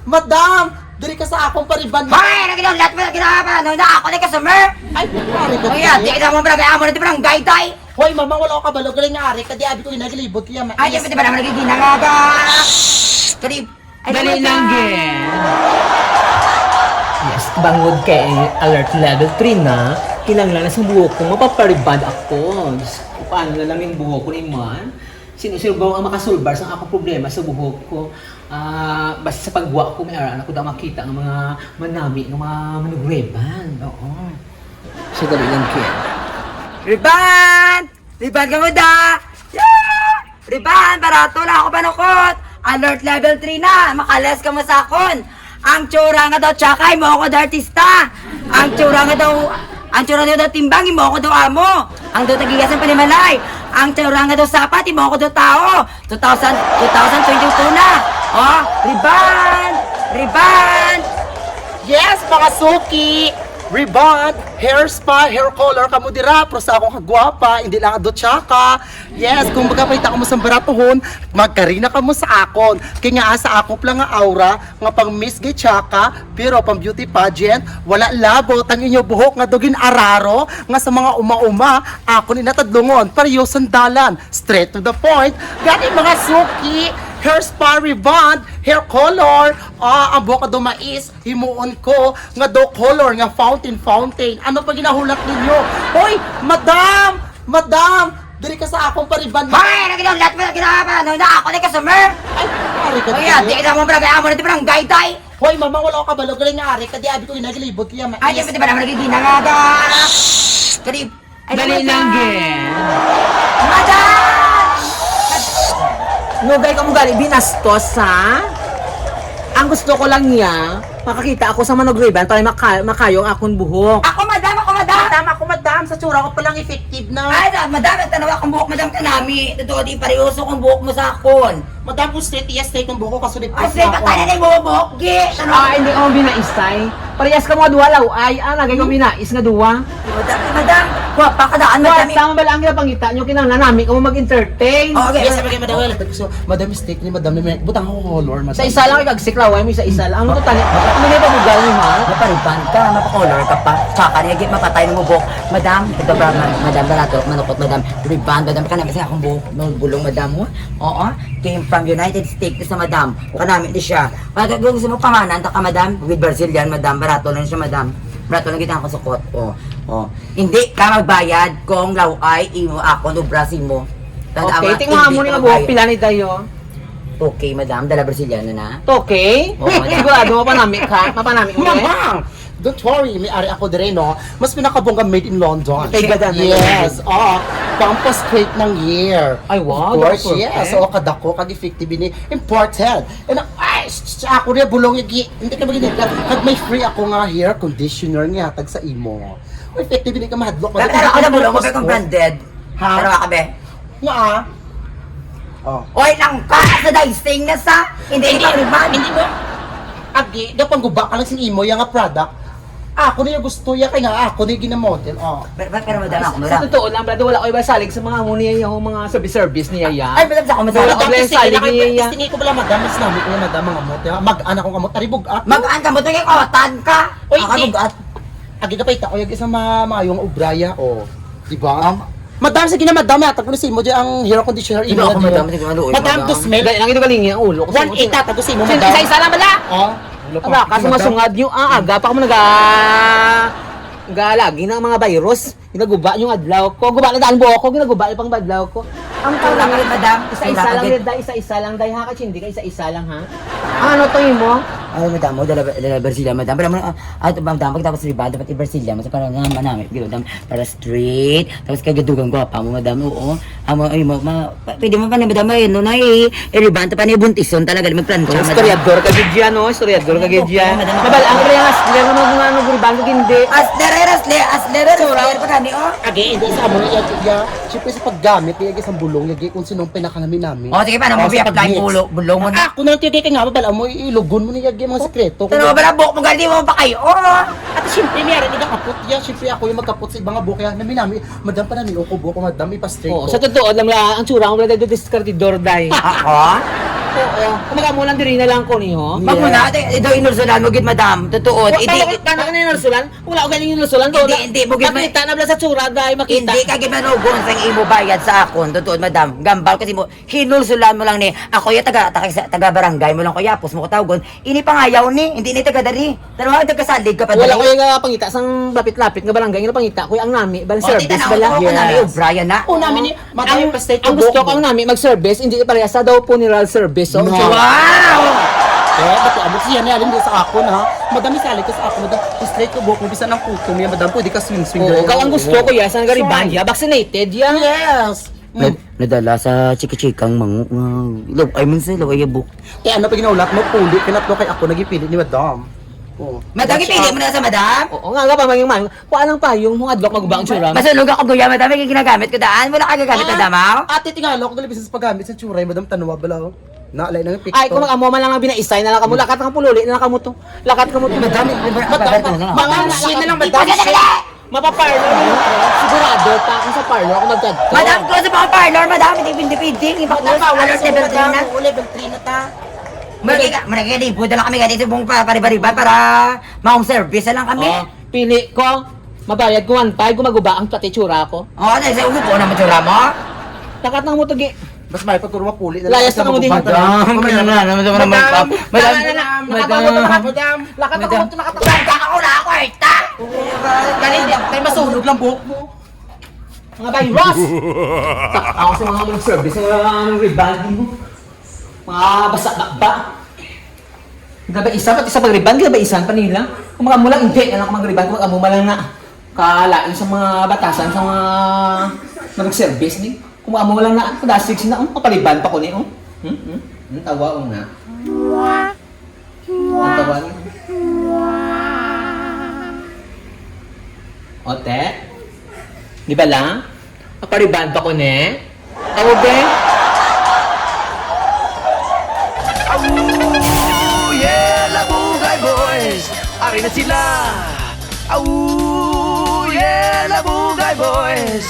Madam! Diri ka sa akong pariban. Hoy! Ano lahat mo na ginagawa? Ano na ako na customer? Ay, pare ka. Kuya, di ka mo barangay amo na di barangay tay. Hoy, mama, wala ko kabalo. Galing nga, ari ka. Di abi ko ginagilibot. Kaya mais. Ay, di ba naman nagiginaga? Kali, Dali lang, gen. Yes, bangod kay alert level 3 na, kinanglan na sa buhok ko, mapaparibad ako. Diyos ko, paano na lang yung buhok ko ni man? Sinusulbaw ang makasulbar sa akong problema sa buhok ko. Basta sa pagwa ko, may aran ako daw makita ng mga manami, ng mga manugreban. Oo. So, dali lang, gen. Riban! Riban ka mo da! Yeah! Riban, barato lang ako banukot! Alert level 3 na! Makales ka mo sa akon! Ang tsura nga daw tsakay mo ako daw artista! Ang tsura nga daw timbang mo ako daw amo! Ang daw tagigasan panimalay! Ang tsura nga daw sapat mo ako daw tao! 2022 na! Oh, Riban! Riban! Yes, mga suki! Rebond, hair spa, hair color, kamo dira, pero sa akong kagwapa, hindi lang ado tsaka. Yes, kung magkapalita ka mo sa baratuhon, magkarina ka mo sa akon. Kaya nga sa akop lang nga aura, nga pang miss gay tsaka, pero pang beauty pageant, wala labot ang inyo buhok nga dugin araro, nga sa mga uma-uma, akon inatadlungon, pareho sandalan, straight to the point. Gani mga suki, hair spa rebond, hair color, ang buhok do mais, himuon ko, nga do color, nga fountain. Ano pa ginahulak ninyo? Hoy, madam! Madam! Diri ka sa akong pariban. Hoy! Ano lahat mo na ginagawa? Ano na ako na customer? Ay, ari ka. Kuya, di ka mo barangay amo na di barangay tay. Hoy, mama, wala ko kabalo. Galing nga ari ka. Di abi ko ginagilibot. Kaya mais. Ay, di ba naman nagiginaga? Kali, Dali lang, gen. Madam! Nugay ka mo gali, binastos, ha? Ang gusto ko lang niya, makakita ako sa manugreban para makayong akong buhok. Ako, madam! Madam, ako madam. Sa tsura ko palang effective na. Ay, madam, nagtanaw akong buhok, madam, kanami. Totoo, di parehoso kong buhok mo sa akon. Madam, kung straight, yes, take ng buhok. Kasunod Ay, sige, patay na yung buhok, gi! Hindi ka mo binaistay. Parehas ka mo duwa law. Ay, nagay ko binais nga duwa. Madam, guwapa ka daan, What? madam. Tama ba lang ang pangita nyo? Kinanglan namin ka mo mag-entertain. Okay, Yes, sabi kay madam. So, madam, mistake ni madam. Butang ako color, madam. Sa isa lang ikagsiklaway mo, sa isa lang. Ano to tani? Ano na yung pamugal mo, ha? Napariban ka, mapakolor ka pa. Tsaka niya, mapatay ng buhok. Madam, ito ba, madam, barato, manukot, madam. Riban, madam, kanami sa akong buhok. Bulong, madam mo. Oo, came from United States sa madam. Kanami di siya. Kaya gusto mo pamanan, ka madam, with Brazilian, madam. Barato lang siya, madam. Barato lang kita ako sukot. Oh. Hindi ka magbayad kung laway imo ako no Brazil mo. Okay, tingnan mo na yung buhok pila ni tayo. Okay, madam, dala Braziliano na. Okay? Oo, madam. Sigurado mapanamik ka? Mapanamik mo eh? Mama! Don't worry, may ari ako dire, no? Mas pinakabongga made in London. Kay Gadam. Yes, campus crate ng year. Ay, wow, Of course, that's yes. perfect. Oo, kadako, kag-effective ini. Imported. And ako rin, bulong yung hindi ka magiging kag may free ako nga hair conditioner nga tag sa imo. Effective ini ka mahadlok. Pero ako na bulong, kasi kung branded. Ha? Pero ka be. Nga Oh. Oy lang ka sa dicing na sa hindi riban. Hindi mo. Agi, gapang guba ka lang sin imo yung nga product. Ako na yung gusto ya kay nga ako na yung ginamodel. Oh. Pero madam ako, Sa madam. totoo lang, brado, wala ko iba salig sa mga amo niya yung mga service niya ya. Ay, madam sa ako, madam. Wala ka ba yung salig niya? Tingin ko pala madam, mas namin ko yung madam mga mote. Mag-anak kong amot, aribog at. Mag-an ka mo to kay kotan ka. Oy, Ako di. bugat. Agi ka pa ita, o yung isang mga yung ubraya, o. Diba? Madam, sige na madam, tagusin mo dyan ang hair conditioner. Hindi ako, madam, hindi ko maluoy, Madam, madam. to smell. Dahil lang ito galing ang ulo. 1.8 tagusin mo, madam. Isa-isa lang bala! Oh. Aba, kasi masungad yung aga pa ako lagi ng mga virus. Ginaguba yung adlaw ko. Guba na daan buhok ko, ginaguba pang badlaw ko. Ang Wala tawag ka rin, madam. Isa-isa Wala lang, ka rin. Reda, isa-isa lang. Dahil ha, hindi ka isa-isa lang, ha? Ano to yun mo? Ay, madam mo, dala Brazilian, madam. Pero madam, pagtapos riba, dapat i-Brazilian. Mas parang nga manamit, madam. Para straight. Tapos kagadugang gwapa mo, madam. Oo. Pwede mo pa na, madam, no na i-riban. Pa na ibuntisyon talaga, magplansya, madam. Historiador ka gidya, no? Historiador ka gidya. Oo, madam. Nabal, ang kaya nga, sila mo mga naguriban ko hindi. Asler, pa kani, oh. Agi, hindi sa amo niya, siyempre sa paggamit, yung isang bulong, yung kung sinong pinakalamin namin. O, sige, paano mo sa biyak lang pag-mix. bulong mo na. Ako na yung tigay ka nga, babala mo, ilugon mo niya yung mga sekreto. Pero ba buhok mo, gali mo pa kayo, oh. At siyempre, may arin kaput yan. Siyempre, ako yung magkaput sa ibang buhok. Kaya namin, madam pa namin, ko buhok ko, madam, ipa-straight Oo, ko. sa totoo lang, ang tsura ko wala dito diskartidor dahil. Ako? Oo. Kumaga mo lang diri na lang ko niyo. Wag mo na, ito inulsulan mo gid madam. Totoo. Hindi kana ka na nasulan. Wala ko galing nasulan. Hindi mo gid makita na bala sa tsura dai makita. Hindi ka gid manugon sang imo bayad sa akon. Totoo madam. Gambal kasi mo hinulsulan mo lang ni ako ya taga barangay mo lang ko yapos mo ko tawgon. Ini pangayaw ni, hindi ni taga dari. Dalawa taga salig ka pa Wala ko yung pangita sang lapit-lapit nga barangay nga pangita ko ang nami bala service bala. Ko nami Brian na. O namin ni, matay pa state Ang gusto ko ang nami mag-service hindi parehas sa daw funeral service. So, No. Wow! Eh, ba't abot siya na alin din sa ako na? Madami sali ka sa ako, madam. Straight ko buhok mo, bisa ng puto mo yan, madam. Pwede ka swing-swing. Oo, ikaw ang gusto ko ya sa gariban ya vaccinated ya. Yes! Nadala sa chiki-chikang mangu. Ay man sa laway buk. Eh, ano pag ginaulat mo, puli, kinatlo kay ako, nagipili ni madam. Oh. Madam ipili mo na sa madam. Oo nga pa manging man. Kuha lang pa yung mga adlock magubang tsura. Masulog ako guya madam yung ginagamit ko daan. Wala ka gagamit na damaw. Ate, tingalo ako galibis sa paggamit sa tsuray, madam, tanwa bala. Naalay na yung picture. Ay, kung mag-amo man lang ang binaisay na lang kamo. Lakat kang pululi na lang kamo to. Lakat kamo to. Madam, Mga shit na lang, madam. Madam. Mapaparlor mo. Sigurado pa ako sa parlor ako magkadto. Madam, ko sa mga parlor, madam, hindi pinding. Ipakita pa, wala sa level 3 na. Level 3 na ta. Maragay, punta lang kami ganito pong paribariban para ma-home service na lang kami. Oh, pili ko. Mabayad ko 1.5 gumaguba ang pati tsura ko. Oo, dahil sa ulo po na matsura mo. Lakat ng mo to gi. Mas may pagkurma puli na Layas na mo din. Madam, Madam, Lakat ng mo to nakatakot. Santa ka na ako, Erta! kanina, tayo masunog lang buhok mo. Mga virus! Ako sa mga mag-service, sa mga rebanding mo. Mga basa-bakba. Gaba isa, pati sa pag-reband, gaba isan pa nila. Kung mga mo lang, hindi. Alam ko mag-reband, kung mag-amo lang na kalain sa mga batasan, sa mga mag-service ni. Kung mag-amo lang na, kadasig sila, kapaliban pa ko ni, tawa ko na. Ang tawa niyo. Ote? Di ba lang? Kapaliban pa ko ni. Ako, be? Oh yeah, Labugay Boys! Ari na sila! Oh yeah, Labugay Boys!